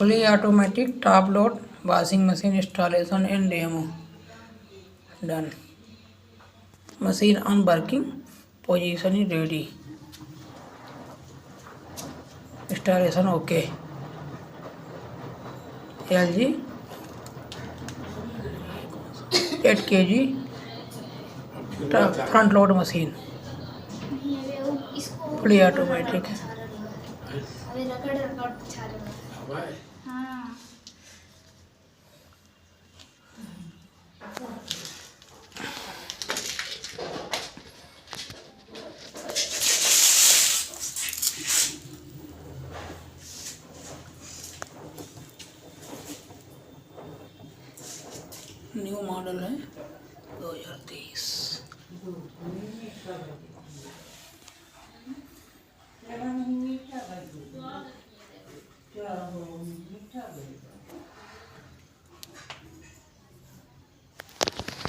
fully automatic top load washing machine installation and demo done. Machine on working position is ready. Installation okay. LG 8 kg front load machine, fully automatic. New model है 2023। मीठा